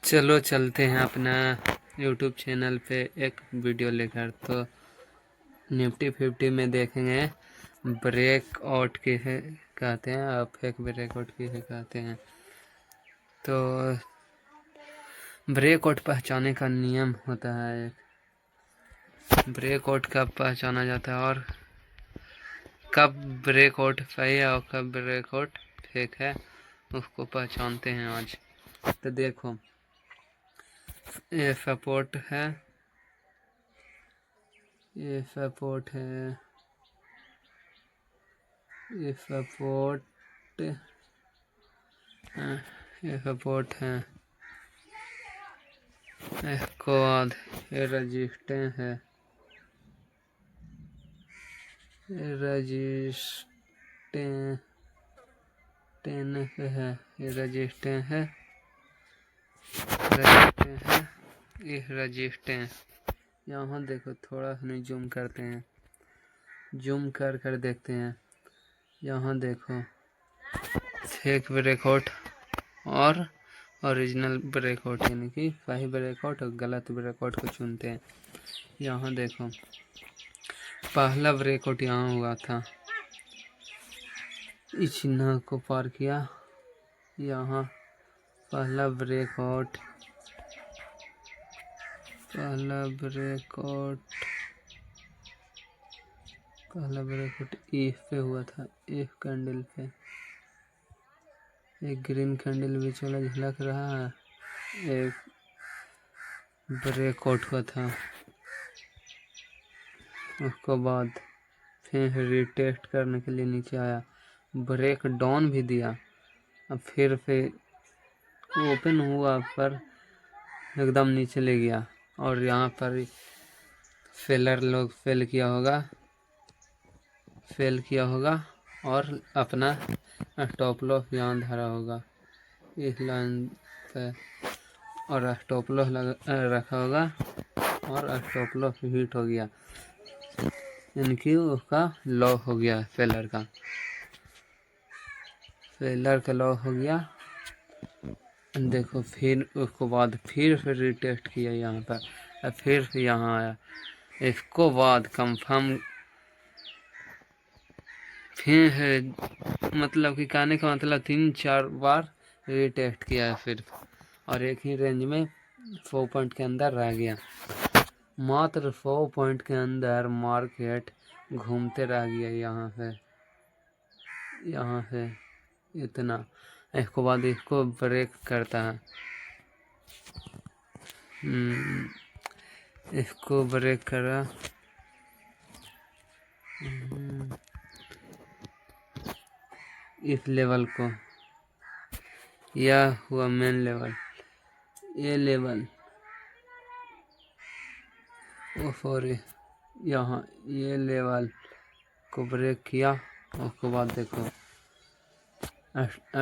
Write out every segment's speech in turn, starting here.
चलो चलते हैं अपना यूट्यूब चैनल पे एक वीडियो लेकर। तो निफ्टी 50 में देखेंगे ब्रेक आउट किसे कहते हैं और फेक ब्रेक आउट किसे कहते हैं। तो ब्रेक आउट पहचाने का नियम होता है, ब्रेक आउट कब पहचाना जाता है और कब ब्रेक आउट सही है और कब ब्रेक आउट फेक है, उसको पहचानते हैं आज। तो देखो, ये सपोर्ट है, ये सपोर्ट है, ये सपोर्ट, ये सपोर्ट है, इसको बाद ये रजिस्टेंस है, ये रजिस्टेंस है, ये रजिस्टेंस है, रजिस्टेंस है, ये रजिस्टेंस। यहाँ देखो, थोड़ा सा जूम करते हैं, जूम कर देखते हैं। यहाँ देखो, फेक ब्रेकआउट और ओरिजिनल ब्रेकआउट, यानी कि सही ब्रेकआउट और गलत ब्रेकआउट को चुनते हैं। यहाँ देखो, पहला ब्रेकआउट यहाँ हुआ था, इस चिन्ह को पार किया, यहाँ पहला ब्रेकआउट, पहला ब्रेकआउट ईफ पे हुआ था, ईफ कैंडल पे। एक ग्रीन कैंडल भी चला झलक रहा है, एक ब्रेकआउट हुआ था। उसके बाद फिर रिटेस्ट करने के लिए नीचे आया, ब्रेक डाउन भी दिया, अब फिर ओपन हुआ पर एकदम नीचे ले गया। और यहाँ पर सेलर लोग फेल किया होगा और अपना स्टॉप लॉस यहाँ धरा होगा इस लाइन पे, और स्टॉप लॉस रखा होगा और स्टॉप लॉस हिट हो गया, इनकी उसका लॉस हो गया, सेलर का लॉस हो गया। देखो, फिर उसके बाद फिर रिटेस्ट किया यहाँ पर, फिर यहाँ आया, इसको बाद कंफर्म फिर है, मतलब कि कहने का मतलब 3-4 बार रिटेस्ट किया है फिर, और एक ही रेंज में 100 पॉइंट के अंदर रह गया। मात्र 100 पॉइंट के अंदर मार्केट घूमते रह गया यहाँ से इतना। इसके बाद इसको ब्रेक करता है, इसको ब्रेक करा, इस लेवल को, यह हुआ मेन लेवल, ये लेवल, सॉरी, यहाँ ये लेवल को ब्रेक किया। उसके बाद देखो,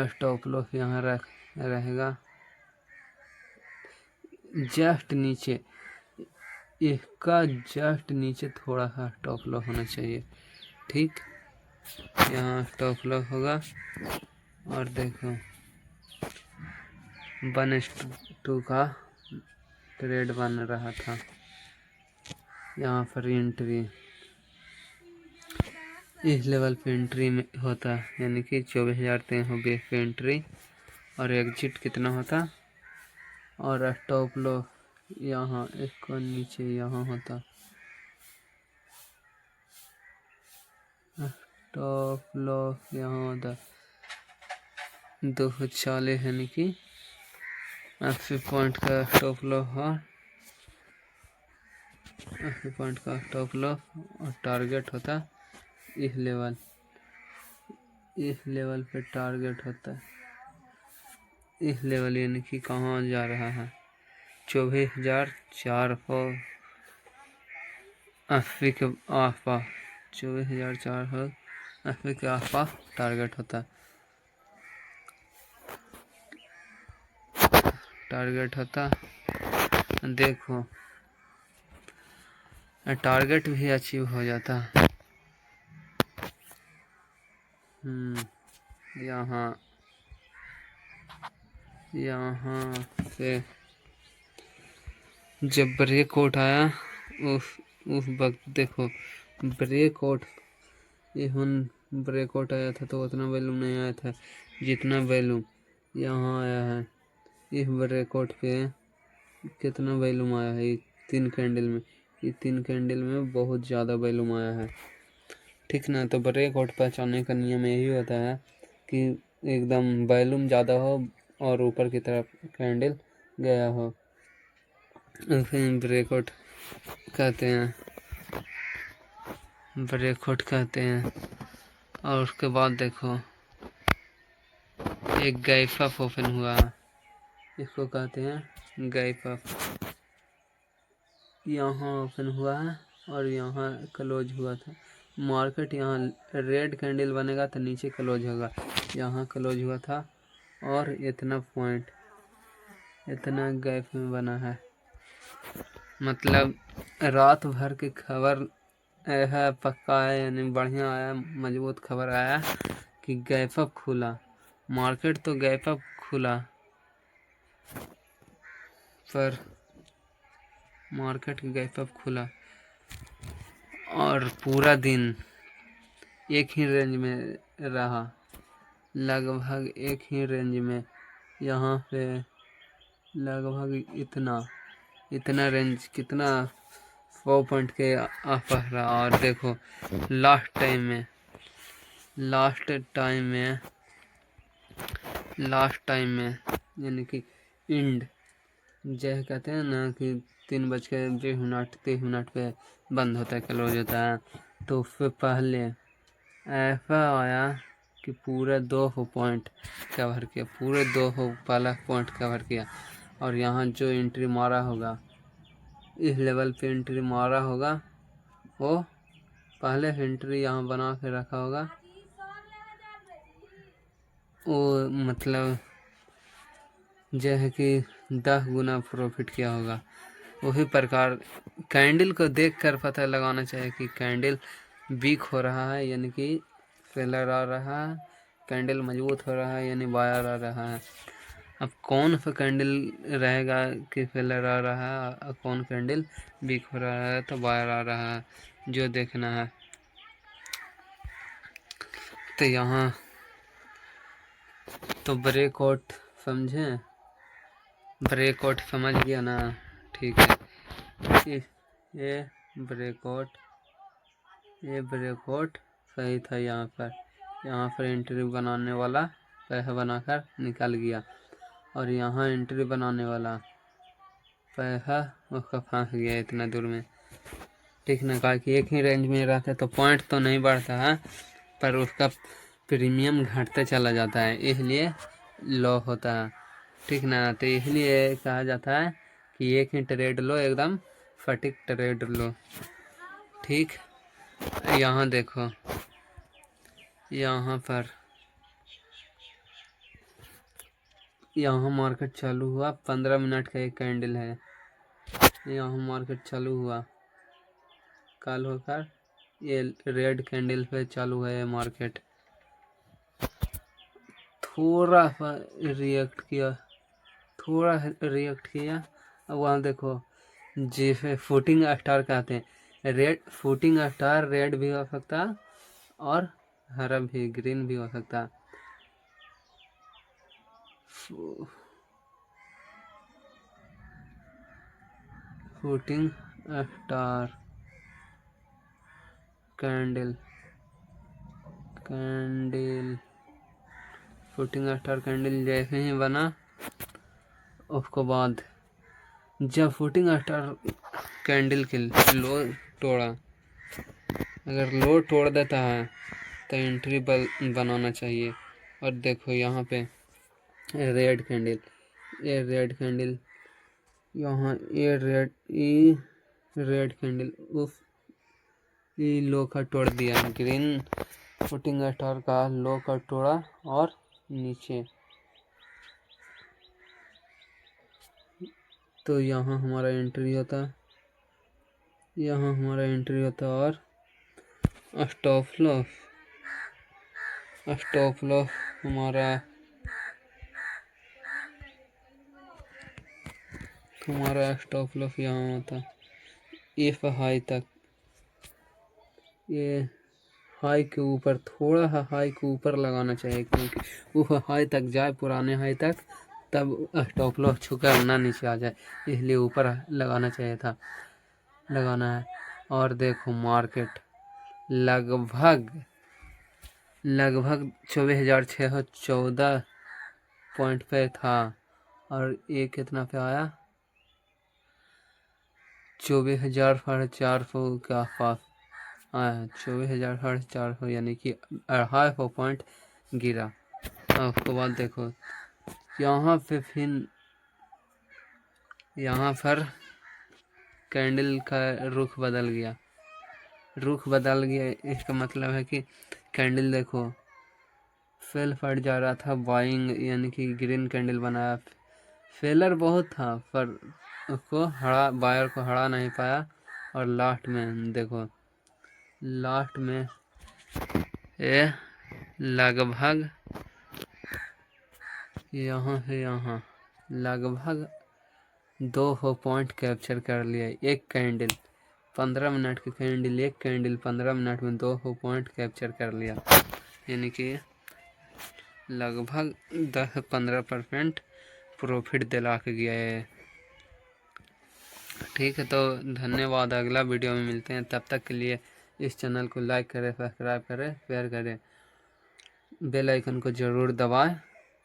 स्टॉप लॉस यहाँ रहेगा जस्ट नीचे, इसका जस्ट नीचे थोड़ा सा स्टॉप लॉस होना चाहिए, ठीक। यहाँ स्टॉप लॉस होगा और देखो 1:2 का ट्रेड बन रहा था, यहाँ पर एंट्री इस लेवल पे एंट्री में होता है, यानी कि 24,320 पे एंट्री, और एग्जिट कितना होता, और स्टॉप लॉस यहाँ इसको नीचे यहाँ होता, स्टॉप लॉस यहाँ होता 240, यानी कि 80 पॉइंट का स्टॉप लॉस है, 80 पॉइंट का स्टॉप लॉस, और टारगेट होता इस लेवल पे टारगेट होता है, इस लेवल, यानी कि कहाँ जा रहा है 24,480 के आसपास, 24,480 के आसपास टारगेट होता देखो, टारगेट भी अचीव हो जाता। यहाँ से जब ब्रेकआउट आया उस वक्त देखो ब्रेकआउट, ये ब्रेकआउट आया था तो उतना वैल्यूम नहीं आया था जितना वैल्यूम यहाँ आया है। इस ब्रेकआउट पे कितना वैल्यूम आया है, ये 3 कैंडल में, ये 3 कैंडल में बहुत ज़्यादा वैल्यूम आया है। ठीक ना। तो ब्रेकआउट पहचानने का नियम यही होता है कि एकदम वॉल्यूम ज़्यादा हो और ऊपर की तरफ कैंडल गया हो, उसे ब्रेकआउट कहते हैं, ब्रेकआउट कहते हैं। और उसके बाद देखो एक गैप अप ओपन हुआ, इसको कहते हैं गैप अप। यहाँ ओपन हुआ है और यहाँ क्लोज हुआ था। मार्केट यहाँ रेड कैंडल बनेगा तो नीचे क्लोज होगा, यहाँ क्लोज हुआ था और इतना पॉइंट, इतना गैप में बना है। मतलब रात भर की खबर है, पक्का है, यानी बढ़िया आया, मजबूत खबर आया कि गैप अप खुला। मार्केट तो गैप अप खुला पर मार्केट गैप अप खुला और पूरा दिन एक ही रेंज में रहा, लगभग एक ही रेंज में। यहाँ पे लगभग इतना रेंज, कितना 100 पॉइंट के आसपास रहा। और देखो लास्ट टाइम में यानी कि इंड जैसे कहते हैं ना कि 3:20 पे बंद होता है, क्लोज होता है, तो उससे पहले ऐसा आया कि पूरे 200 पॉइंट कवर किया, पूरे 200 पहला पॉइंट कवर किया। और यहाँ जो एंट्री मारा होगा, इस लेवल पे एंट्री मारा होगा, वो पहले एंट्री यहाँ बना के रखा होगा, वो मतलब जैसे कि 10 गुना प्रॉफिट किया होगा। वही प्रकार कैंडल को देखकर पता लगाना चाहिए कि कैंडल वीक हो रहा है यानी कि सेलर आ रहा है, कैंडल मजबूत हो रहा है यानी बायर आ रहा है। अब कौन सा कैंडल रहेगा कि सेलर आ रहा है और कौन कैंडल वीक हो रहा है तो बायर आ रहा है, जो देखना है। तो यहाँ तो ब्रेकआउट समझे, ब्रेकआउट समझ गया ना? ठीक है। ये ब्रेकआउट सही था। यहाँ पर एंट्री बनाने वाला पैसा बनाकर निकल गया और यहाँ एंट्री बनाने वाला पैसा उसका फंस गया इतना दूर में। ठीक ना। कहा कि एक ही रेंज में रहता तो पॉइंट तो नहीं बढ़ता है पर उसका प्रीमियम घटते चला जाता है, इसलिए लो होता है। ठीक ना। तो इसलिए कहा जाता है कि एक ही ट्रेड लो, एकदम सटीक ट्रेड लो। ठीक। यहाँ देखो, यहाँ मार्केट चालू हुआ, 15 मिनट का एक कैंडल है। यहाँ मार्केट चालू हुआ कल होकर, ये रेड कैंडल पे चालू है मार्केट। थोड़ा सा रिएक्ट किया। अब वहाँ देखो जिसे फुटिंग स्टार कहते हैं, रेड फुटिंग स्टार रेड भी हो सकता है और हरा भी, ग्रीन भी हो सकता है। Footing star candle footing star candle जैसे ही बना, उसके बाद जब फुटिंग स्टार कैंडल के लो तोड़ा, अगर लो तोड़ देता है तो एंट्री बनाना चाहिए। और देखो यहाँ पे रेड कैंडल, यहाँ ये रेड कैंडल उस लो का तोड़ दिया, ग्रीन फुटिंग स्टार का लो का तोड़ा और नीचे। तो यहाँ हमारा एंट्री होता, और स्टॉप लॉस हमारा तुम्हारा स्टॉप लॉस यहाँ होता एफ हाई तक। ये हाई के ऊपर, थोड़ा हाई के ऊपर लगाना चाहिए, क्योंकि वो हाई तक जाए, पुराने हाई तक, तब स्टॉप लॉस छूकर ना नीचे आ जाए, इसलिए ऊपर लगाना चाहिए था, लगाना है। और देखो मार्केट लगभग 24,614 पॉइंट पे था, और ये कितना पे आया, 24,400 के आसपास आया, 24,400, यानी कि 250 पॉइंट गिरा। और उसके बाद देखो यहाँ पे फिर यहाँ पर कैंडल का रुख बदल गया, इसका मतलब है कि कैंडल देखो फेल फट जा रहा था, बाइंग यानी कि ग्रीन कैंडल बनाया, फेलर बहुत था पर उसको बायर को हरा नहीं पाया। और लास्ट में देखो, लास्ट में ये लगभग यहाँ से यहाँ लगभग 200 पॉइंट कैप्चर कर लिया। एक कैंडल 15 मिनट की कैंडल, एक कैंडल 15 मिनट में 200 पॉइंट कैप्चर कर लिया, यानी कि लगभग 10-15% प्रॉफिट दिला के गया है। ठीक है, तो धन्यवाद, अगला वीडियो में मिलते हैं, तब तक के लिए इस चैनल को लाइक करें, सब्सक्राइब करें, शेयर करें, बेल आइकन को ज़रूर दबाएं,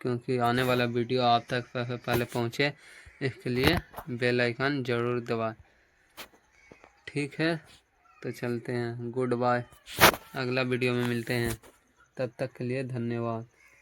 क्योंकि आने वाला वीडियो आप तक सबसे पहले पहुंचे, इसके लिए बेल आइकन ज़रूर दबाएं। ठीक है, तो चलते हैं, गुड बाय, अगला वीडियो में मिलते हैं, तब तक के लिए धन्यवाद।